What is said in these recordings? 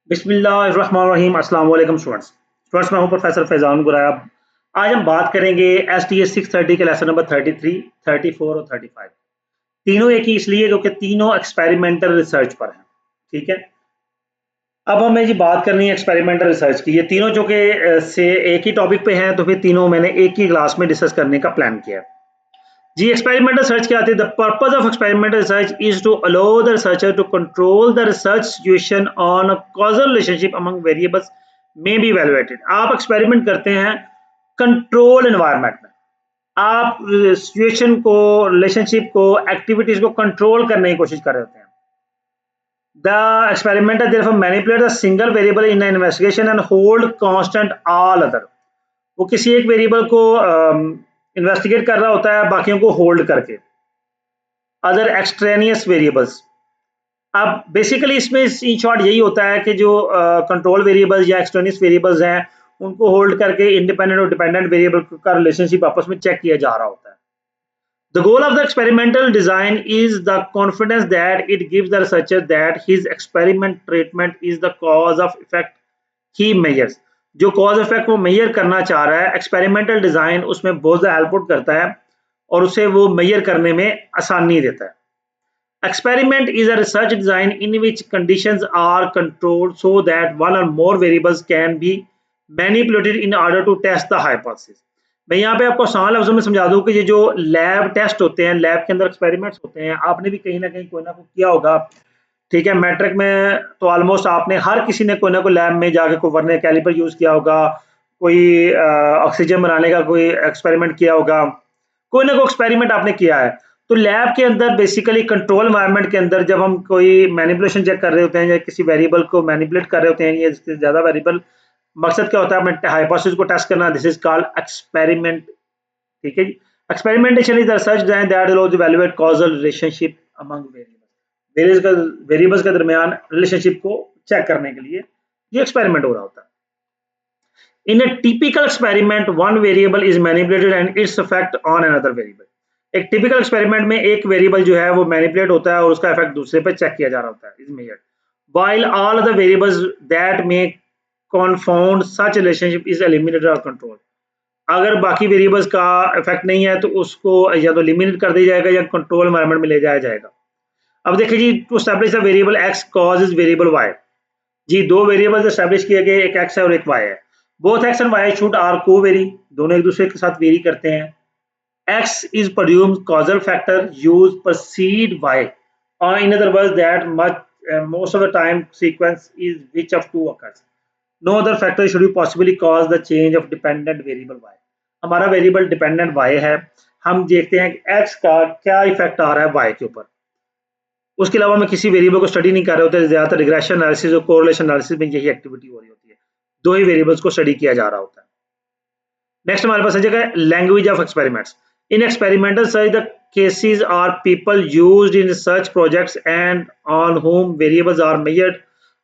बिस्मिल्लाहिर्रहमानिर्रहीम। अस्सलाम वालेकुम स्टूडेंट्स, मैं हूं प्रोफेसर फैजान गुराया। आज हम बात करेंगे STS 630 के लेसन नंबर 33, 34 और 35। तीनों एक ही इसलिए क्योंकि तीनों एक्सपेरिमेंटल रिसर्च पर हैं। ठीक है, अब हमें जी बात करनी है एक्सपेरिमेंटल रिसर्च की। ये तीनों जो कि से एक ही टॉपिक पे हैं, तो फिर तीनों मैंने एक ही क्लास में डिस्कस करने का प्लान किया है। जी, एक्सपेरिमेंटल रिसर्च क्या आती है? The purpose of experimental research is to allow the researcher to control the research situation on a causal relationship among variables may be evaluated. आप एक्सपेरिमेंट करते हैं कंट्रोल एनवायरनमेंट में। आप सिचुएशन को, रिलेशनशिप को, एक्टिविटीज को कंट्रोल करने की कोशिश कर रहे होते हैं। The experimenter therefore manipulate a single variable in an investigation and hold constant all other। वो किसी एक वेरिएबल को इन्वेस्टिगेट कर रहा होता है, बाकियों को होल्ड करके, अदर एक्सट्रेनियस वेरिएबल्स। अब बेसिकली इसमें इन शॉर्ट यही होता है कि जो कंट्रोल वेरिएबल्स या एक्सट्रेनियस वेरिएबल्स हैं, उनको होल्ड करके इंडिपेंडेंट और डिपेंडेंट वेरिएबल का रिलेशनशिप आपस में चेक किया जा रहा होता है। The goal of the experimental design is the confidence that it gives the researcher that his experiment treatment is the cause of effect he measures। जो cause effect वो measure करना चाह रहा है, experimental design उसमें बहुत ज़्यादा हेल्प करता है और उसे वो measure करने में आसानी देता है। Experiment is a research design in which conditions are controlled so that one or more variables can be manipulated in order to test the hypothesis। मैं यहाँ पे आपको आसान लफ्जों में समझा दूँ कि ये जो लैब टेस्ट होते हैं, लैब के अंदर एक्सपेरिमेंट्स होते हैं, आपने भी कहीं ना कहीं कोई ना कोई किया होगा। ठीक है, मैट्रिक में तो ऑलमोस्ट आपने हर किसी ने कोई ना कोई लैब में जाके कोई वर्नियर कैलिपर यूज़ किया होगा, कोई ऑक्सीजन बनाने का कोई एक्सपेरिमेंट किया होगा, कोई ना कोई एक्सपेरिमेंट आपने किया है। तो लैब के अंदर बेसिकली कंट्रोल एनवायरनमेंट के अंदर जब हम कोई मैनिपुलेशन चेक कर रहे होते हैं या किसी वेरिएबल को मैनिपुलेट कर रहे होते हैं या जिससे ज़्यादा वेरिएबल, मकसद क्या होता है? अपने हाइपोथेसिस को टेस्ट करना। This is called experiment. ठीक है जी। Experimentation is the research design that allows to evaluate causal relationship among variables के दरमियान रिलेशनशिप को चेक करने के लिए ये एक्सपेरिमेंट हो रहा होता है। In a typical experiment, one variable is manipulated and its effect on another variable। एक टिपिकल एक्सपेरिमेंट में एक वेरिएबल जो है वो मैनिपुलेट होता है और उसका इफेक्ट दूसरे पे चेक किया जा रहा होता है, is measured, while all other variables that may confound such relationship is eliminated or controlled। अगर बाकी वेरिएबल्स का इफेक्ट नहीं है तो उसको या तो एलिमिनेट कर दिया जाएगा या कंट्रोल एनवायरनमेंट में ले जाया जाएगा। अब देखिए जी, to establish the variable X causes variable Y. जी, दो वेरिएबल्स एस्टैब्लिश किए गए, एक एक्स है और एक वाई है। Both X and Y should are covary, दोनों एक दूसरे के साथ वेरी करते हैं। X is presumed causal factor use precede Y, or in other words that most of the time sequence is which of two occurs। No other factor should be possibly cause the change of dependent variable Y। हमारा variable dependent Y है, हम देखते हैं कि X का क्या effect आ रहा है Y के ऊपर। उसके अलावा मैं किसी वेरिएबल को स्टडी नहीं कर रहे होते। ज्यादातर रिग्रेशन एनालिसिस और कोरिलेशन एनालिसिस में यही एक्टिविटी हो रही होती है, दो ही वेरिएबल्स को स्टडी किया जा रहा होता है। नेक्स्ट हमारे पास है language of experiments. In experimental search the cases are people used in research projects and on whom variables are measured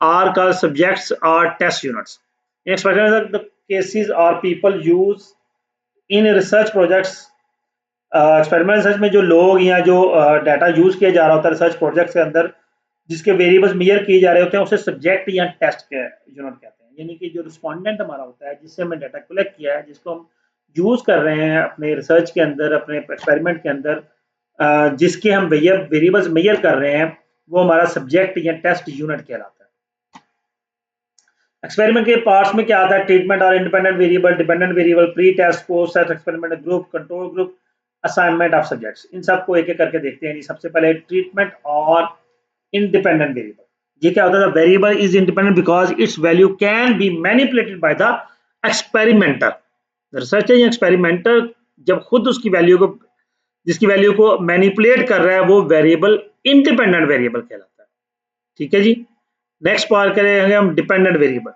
are called subjects or test units। In experimental the cases are people used in research projects। Experiment research में जो लोग या जो data use किया जा रहा होता है रिसर्च प्रोजेक्ट के अंदर, जिसके वेरिएबल्स मेजर किए जा रहे होते हैं, उसे सब्जेक्ट या टेस्ट के यूनिट कहते हैं। यानी कि जो रिस्पोंडेंट हमारा होता है, जिससे हमने डाटा कलेक्ट किया है, जिसको हम यूज कर रहे हैं अपने रिसर्च के अंदर, अपने एक्सपेरिमेंट के अंदर, जिसके हम वेरिएबल्स मेजर कर रहे हैं, वो हमारा सब्जेक्ट या टेस्ट यूनिट कहलाता है। एक्सपेरिमेंट के पार्ट्स में क्या आता है? ट्रीटमेंट और independent variable, dependent variable, pre test, post test experiment group, control group, assignment of subjects. इन सबको एक एक करके देखते हैं। सबसे पहले ट्रीटमेंट और इंडिपेंडेंट वेरिएबल। ये क्या होता है? Variable is independent because it's value can be manipulated by the experimenter. Researcher या एक्सपेरिमेंटर जब खुद उसकी वैल्यू को, जिसकी वैल्यू को मैनिपुलेट कर रहा है, वो वेरिएबल इंडिपेंडेंट वेरिएबल कहलाता है। ठीक है जी। नेक्स्ट पार्ट करेंगे हम dependent variable.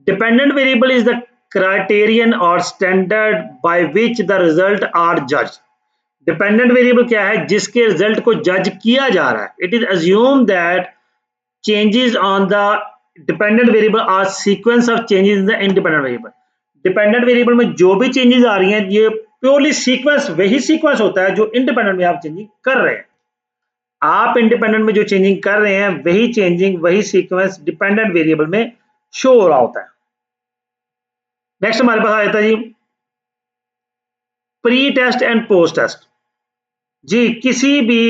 Dependent variable is the criterion और standard by which the result are judged. Dependent variable क्या है? जिसके रिजल्ट को जज किया जा रहा है। It is assume that changes on the dependent variable are sequence of changes in the independent variable. Dependent variable में जो भी चेंजेस आ रही हैं, ये प्योरली सीक्वेंस, वही सीक्वेंस होता है जो इंडिपेंडेंट में आप चेंजिंग कर रहे हैं। आप इंडिपेंडेंट में जो चेंजिंग कर रहे हैं, वही चेंजिंग, वही सीक्वेंस डिपेंडेंट वेरिएबल में शो हो रहा होता है। नेक्स्ट हमारे पास आ जाता है जी pre test and post test. जी किसी भी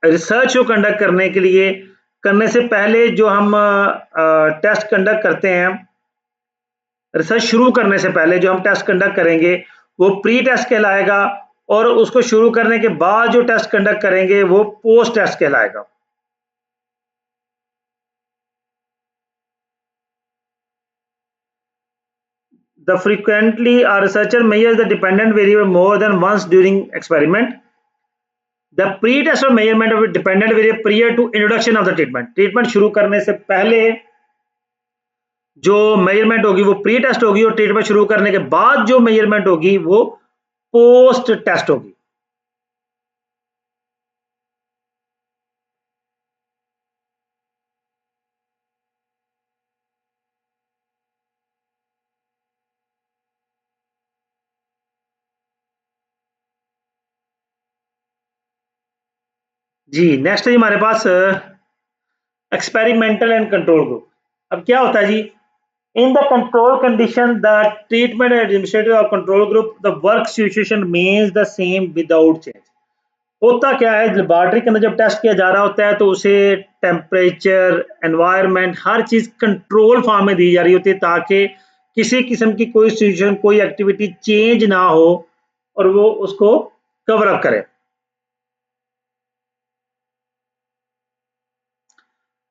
रिसर्च को कंडक्ट करने के लिए करने से पहले जो हम टेस्ट कंडक्ट करते हैं, रिसर्च शुरू करने से पहले जो हम टेस्ट कंडक्ट करेंगे वो प्री टेस्ट कहलाएगा, और उसको शुरू करने के बाद जो टेस्ट कंडक्ट करेंगे वो पोस्ट टेस्ट कहलाएगा। The frequently a researcher measures the dependent variable more than once during experiment. The pre-test or measurement of a dependent variable prior to introduction of the treatment. Treatment शुरू करने से पहले जो measurement होगी वो pre test होगी, और treatment शुरू करने के बाद जो मेजरमेंट होगी वो पोस्ट टेस्ट होगी। जी नेक्स्ट है हमारे पास एक्सपेरिमेंटल एंड कंट्रोल ग्रुप। अब क्या होता है जी, in the control condition the treatment administrative और control group the work situation means the same without change. होता क्या है, लेबोरेटरी के अंदर जब टेस्ट किया जा रहा होता है तो उसे टेम्परेचर, एनवायरनमेंट, हर चीज़ कंट्रोल फॉर्म में दी जा रही होती है ताकि किसी किस्म की कोई सिचुएशन, कोई एक्टिविटी चेंज ना हो और वो उसको कवर अप करे।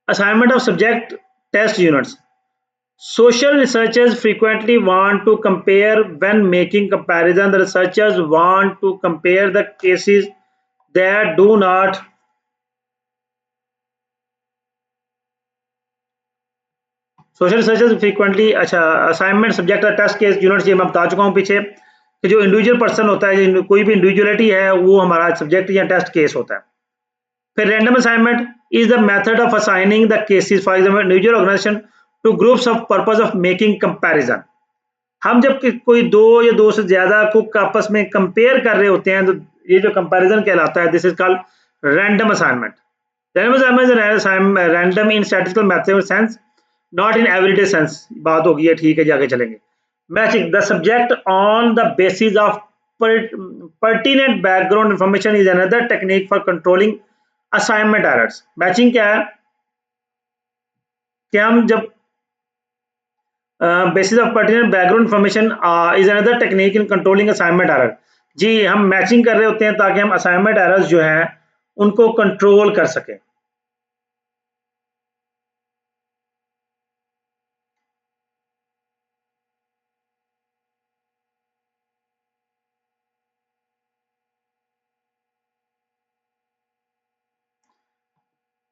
Assignment of subject test units. Social researchers frequently want to compare. When making comparison, the researchers want to compare the cases that do not social researchers frequently, अच्छा assignment subject test case units, ये मैं बता चुका हूँ पीछे कि जो individual person होता है, कोई भी इंडिविजुअलिटी है, वो हमारा सब्जेक्ट या टेस्ट केस होता है। फिर random assignment is the method of assigning the cases for example individual organization to groups of purpose of making comparison. हम जब कोई दो या दो से ज्यादा कुक आपस में कंपेयर कर रहे होते हैं तो ये जो कंपैरिजन कहलाता है, this is called random assignment. Random assignment random in statistical method sense, not in everyday sense. बात होगी है, ठीक है जी, आगे चलेंगे। Matching the subject on the basis of pertinent background information is another technique for controlling assignment errors. Matching क्या है कि हम जब basis of pertinent background information is another technique in controlling assignment error। जी हम मैचिंग कर रहे होते हैं ताकि हम असाइनमेंट एरर्स जो हैं उनको कंट्रोल कर सकें।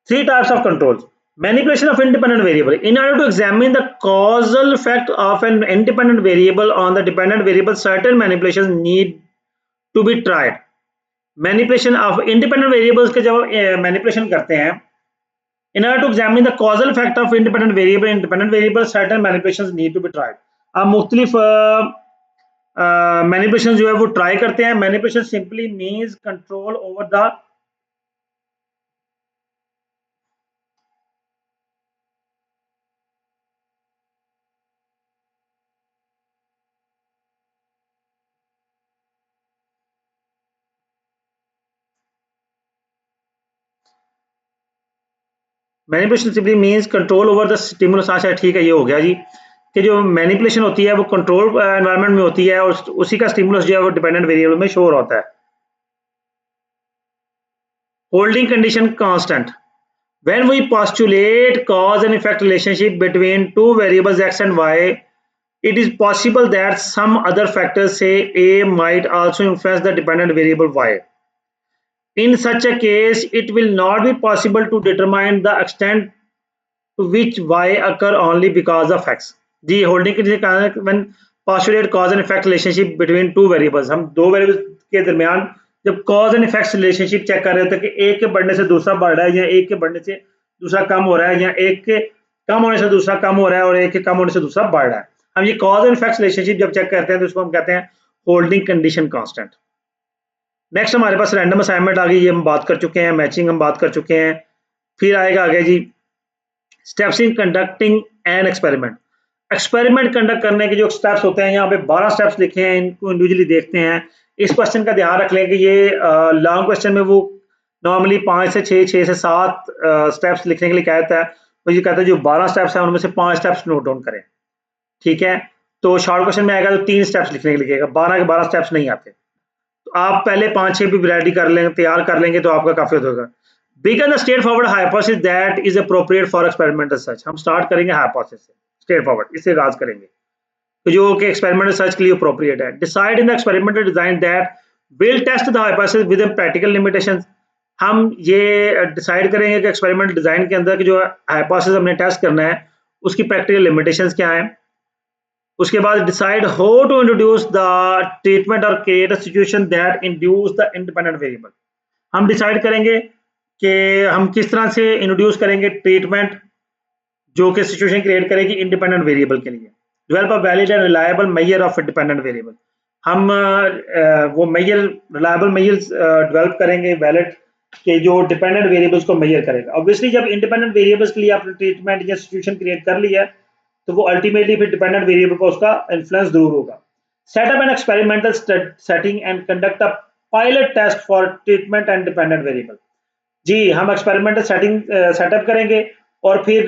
Three types of controls. Manipulation of independent variable. In order to examine the causal effect of an independent variable on the dependent variable, certain manipulations need to be tried. Manipulation of independent variables के जब manipulation करते हैं, in order to examine the causal effect of independent variable, certain manipulations need to be tried. आप मुख्तलिफ manipulation जो है वो try करते हैं। Manipulation simply means control over the manipulation simply means control over the stimulus. अच्छा ठीक है, ये हो गया जी कि जो मैनिपुलेशन होती है वो कंट्रोल एनवायरनमेंट में होती है और उसी का स्टिमुलस जो है वो डिपेंडेंट वेरिएबल में शो हो रहा होता है। Holding condition constant. When we postulate cause and effect relationship between two variables x and y, it is possible that some other factors, say a, might also influence the dependent variable y. In such a case, it will not be possible to determine the extent to which y occur only because of x. जी holding condition when postulate cause and effect relationship between two variables, हम दो variables के दरमियान जब cause and effect relationship check कर रहे होते हैं कि एक के बढ़ने से दूसरा बढ़ रहा है या एक के बढ़ने से दूसरा कम हो रहा है या एक के कम होने से दूसरा कम हो रहा है और एक के कम होने से दूसरा बढ़ रहा है, हम ये कॉज एंड इफेक्ट रिलेशनशिप जब चेक करते हैं तो उसको हम कहते हैं होल्डिंग कंडीशन कांस्टेंट। नेक्स्ट हमारे पास रैंडम असाइनमेंट आ गई, ये हम बात कर चुके हैं, मैचिंग हम बात कर चुके हैं। फिर आएगा आगे जी steps in conducting an experiment. Experiment conduct करने के जो स्टेप्स होते हैं, यहाँ पे 12 स्टेप्स लिखे हैं, इनको इंडिविजुअली देखते हैं। इस क्वेश्चन का ध्यान रख लें कि ये लॉन्ग क्वेश्चन में वो नॉर्मली 5 से 6, 6 से 7 स्टेप्स लिखने के लिए कहता है, तो ये कहता है जो 12 स्टेप्स हैं उनमें से 5 स्टेप्स नोट डाउन करें। ठीक है, तो शॉर्ट क्वेश्चन में आएगा तो 3 स्टेप्स लिखने के लिए लिखेगा, 12 के 12 स्टेप्स नहीं आते। तो आप पहले 5-6 भी रेडी कर लेंगे, तैयार कर लेंगे तो आपका काफी होगा। Begin the straightforward hypothesis that is appropriate for experimental research। हम स्टार्ट करेंगे हाइपोथेसिस से, स्ट्रेटफॉरवर्ड इससे आगाज करेंगे तो जो कि एक्सपेरिमेंटल रिसर्च के लिए अप्रोप्रिएट है। Decide in the experimental design that will test the hypothesis within practical limitations. हम ये डिसाइड करेंगे कि एक्सपेरिमेंटल डिजाइन के अंदर जो हाइपोथेसिस हमने टेस्ट करना है उसकी प्रैक्टिकल लिमिटेशंस क्या है। उसके बाद decide how to introduce the treatment और create a situation that induce the independent variable. हम डिसाइड करेंगे कि हम किस तरह से इंट्रोड्यूस करेंगे ट्रीटमेंट जो कि सिचुएशन क्रिएट करेगी इंडिपेंडेंट वेरिएबल के लिए। Develop a valid and reliable measure of dependent variable. हम वो मेजर रिलायबल मेजर डेवलप करेंगे वैलिड के जो डिपेंडेंट वेरिएबल्स को मेजर करेगा। ऑब्वियसली जब इंडिपेंडेंट वेरिएबल्स के लिए आपने ट्रीटमेंट या सिचुएशन क्रिएट कर लिया है तो वो अल्टीमेटली फिर डिपेंडेंट वेरिएबल पर उसका इन्फ्लुएंस जरूर होगा। Setup an experimental setting and conduct a pilot test for treatment and dependent variable. जी हम एक्सपेरिमेंटल सेटिंग सेटअप करेंगे और फिर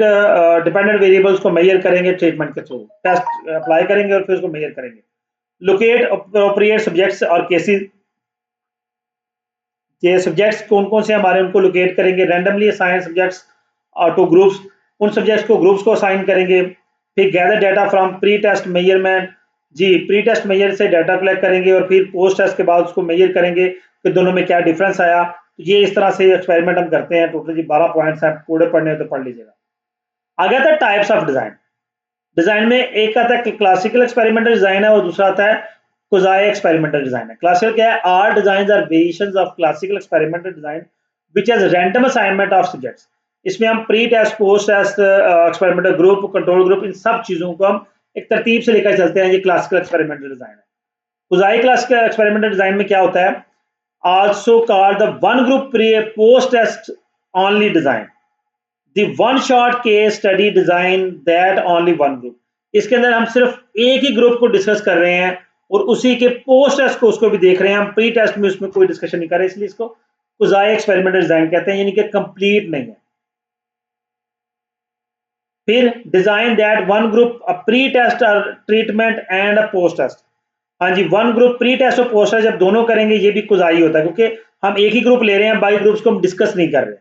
डिपेंडेंट वेरिएबल्स को मेजर करेंगे ट्रीटमेंट के थ्रू, टेस्ट अप्लाई करेंगे और फिर उसको मेजर करेंगे। लोकेट अप्रोप्रिएट सब्जेक्ट्स और केसेस। ये सब्जेक्ट्स कौन कौन से हमारे उनको लोकेट करेंगे। Randomly assign subjects to groups, उन सब्जेक्ट्स को ग्रुप्स को असाइन करेंगे। फिर gather data from pre test measurement. जी प्री टेस्ट मेजर से डाटा कलेक्ट करेंगे और फिर पोस्ट टेस्ट के बाद उसको मेजर करेंगे कि दोनों में क्या डिफरेंस आया। तो ये इस तरह से एक्सपेरिमेंट हम करते हैं। टोटल जी 12 पॉइंट्स हैं, पूरे पढ़ने हो तो पढ़ लीजिएगा। आगे आता है टाइप्स ऑफ डिजाइन। डिजाइन में एक आता है क्लासिकल एक्सपेरिमेंटल डिजाइन है और दूसरा आता है क्वाज़ी एक्सपेरिमेंटल डिजाइन है। क्लासिकल क्या है? All designs are variations of classical experimental design which has random assignment of subjects. इसमें हम pre test, post test, experimental group, control group, इन सब चीजों को हम एक तरतीब से लेकर चलते हैं। ये क्लासिकल एक्सपेरिमेंटल डिजाइन है। क्वाज़ी क्लासिकल एक्सपेरिमेंटल डिजाइन में क्या होता है? Also called the one group pre post test only design, the one shot case study design that only one group. इसके अंदर हम सिर्फ एक ही ग्रुप को डिस्कस कर रहे हैं और उसी के पोस्ट टेस्ट को उसको भी देख रहे हैं। हम प्री टेस्ट में उसमें कोई डिस्कशन नहीं कर रहे, इसलिए इसको क्वाज़ी एक्सपेरिमेंटल डिजाइन कहते हैं, यानी कि कंप्लीट नहीं है। फिर design that one group a pre test treatment and a post test. हाँ जी, वन ग्रुप प्री टेस्ट और पोस्ट टेस्ट जब दोनों करेंगे ये भी क्वाज़ी होता है, क्योंकि हम एक ही ग्रुप ले रहे हैं, बाई ग्रुप्स को हम डिस्कस नहीं कर रहे।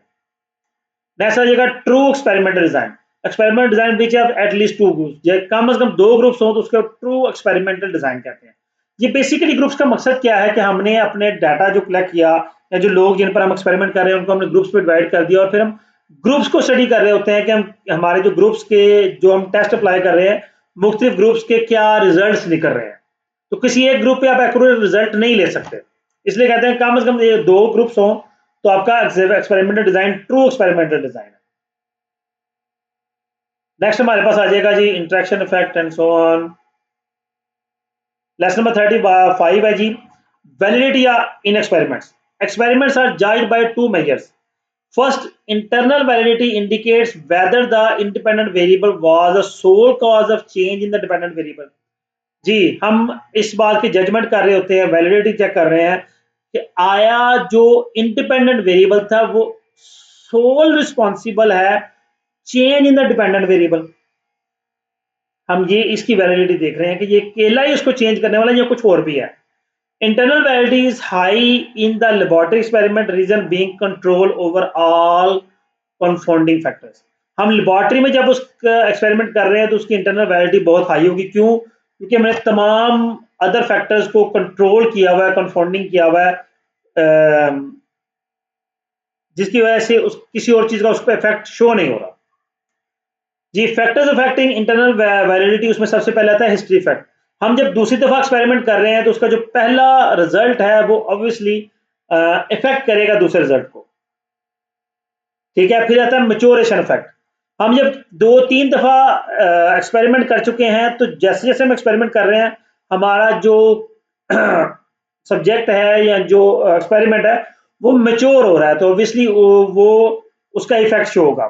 नेक्स्ट आ जाएगा true experimental design. Experimental design which have at least two groups, कम से कम 2 ग्रुप्स हो तो उसको ट्रू एक्सपेरिमेंटल डिजाइन कहते हैं। ये बेसिकली ग्रुप्स का मकसद क्या है कि हमने अपने डाटा जो कलेक्ट किया या जो लोग जिन पर हम एक्सपेरिमेंट कर रहे हैं उनको हमने ग्रुप्स में डिवाइड कर दिया और फिर हम ग्रुप्स को स्टडी कर रहे होते हैं कि हम हमारे जो ग्रुप्स के जो हम टेस्ट अप्लाई कर रहे हैं मुख्तलिफ ग्रुप्स के क्या रिजल्ट निकल रहे हैं। तो किसी एक ग्रुप पे आप एक्यूरेट रिजल्ट नहीं ले सकते, इसलिए कहते हैं कम से कम ये 2 ग्रुप्स हो तो आपका experimental design true experimental design है। नेक्स्ट हमारे पास आ जाएगा जी interaction effect and so on. Lesson number 35 है जी validity in experiments. Experiments are judged by 2 measures. First, internal validity indicates whether the independent variable was the sole cause of change in the dependent variable. जी हम इस बात की judgement कर रहे होते हैं, वैलिडिटी चेक कर रहे हैं कि आया जो इंडिपेंडेंट वेरिएबल था वो सोल रिस्पॉन्सिबल है change in the dependent variable. हम ये इसकी वैलिडिटी देख रहे हैं कि ये अकेला ही उसको चेंज करने वाला या कुछ और भी है। Internal validity is high in the laboratory experiment, reason being control over all confounding factors. हम लेबोरेटरी में जब उस एक्सपेरिमेंट कर रहे हैं तो उसकी इंटरनल वैलिडिटी बहुत हाई होगी। क्यों? क्योंकि हमने तमाम अदर फैक्टर्स को कंट्रोल किया हुआ है, कंफाउंडिंग किया हुआ है, जिसकी वजह से उस किसी और चीज का उस पर इफेक्ट शो नहीं हो रहा। जी फैक्टर्स अफेक्टिंग इंटरनल वैलिडिटी, उसमें सबसे पहले आता है हिस्ट्री फैक्ट। हम जब दूसरी दफा एक्सपेरिमेंट कर रहे हैं तो उसका जो पहला रिजल्ट है वो ऑब्वियसली इफेक्ट करेगा दूसरे रिजल्ट को। ठीक है, फिर आता है मैच्योरेशन इफेक्ट। हम जब 2-3 दफा एक्सपेरिमेंट कर चुके हैं तो जैसे जैसे हम एक्सपेरिमेंट कर रहे हैं हमारा जो सब्जेक्ट है या जो एक्सपेरिमेंट है वो मेच्योर हो रहा है तो ऑब्वियसली वो उसका इफेक्ट शो होगा।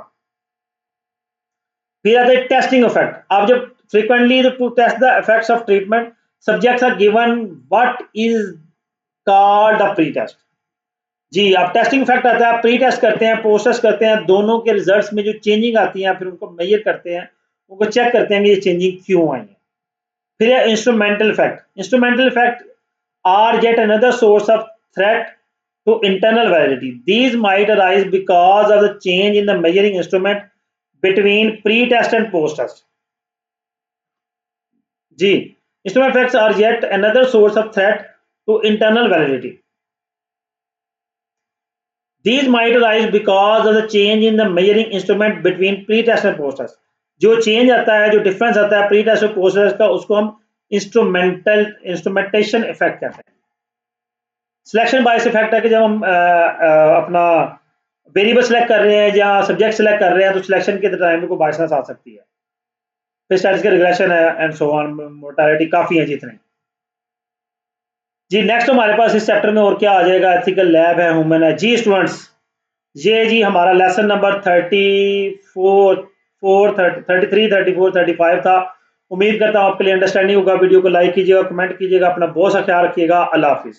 फिर आते हैं टेस्टिंग इफेक्ट। आप जब frequently to test the effects of treatment subjects are given what is called a pre test. जी, आप टेस्टिंग इफेक्ट आता है, प्री टेस्ट करते हैं, पोस्ट टेस्ट करते हैं, दोनों के रिजल्ट्स में जो चेंजिंग आती है फिर उनको मेजर करते हैं, उनको चेक करते हैं कि ये चेंजिंग क्यों आई है। फिर है instrumental effect. Instrumental effect are yet another source of threat to internal validity. These might arise because of the change in the measuring instrument between pre-test and post-test. G. Instrument effects are yet another source of threat to internal validity. These might arise because of the change in the measuring instrument between pre-test and post-test. जो change आता है, जो difference आता है pre test और post test का, उसको हम इंस्ट्रूमेंटेशन इफेक्ट कहते हैं। सिलेक्शन बायस इफेक्ट है कि जब हम अपना वेरिएबल सेलेक्ट कर रहे हैं या सब्जेक्ट सेलेक्ट कर रहे हैं तो सिलेक्शन के टाइम में कोई बायसनेस आ सकती है। फिर स्टैटिस्टिकल रिग्रेशन है एंड सो ऑन, मोर्टालिटी काफ़ी है जितने। जी नेक्स्ट हमारे पास इस चैप्टर में और क्या आ जाएगा, एथिकल लैब है, ह्यूमन है। जी स्टूडेंट्स, ये जी हमारा लेसन नंबर 33, 34, 35 था। उम्मीद करता हूँ आपके लिए अंडरस्टैंडिंग होगा। वीडियो को लाइक कीजिएगा, कमेंट कीजिएगा, अपना बहुत सा ख्याल रखिएगा। अल्लाह हाफिज़।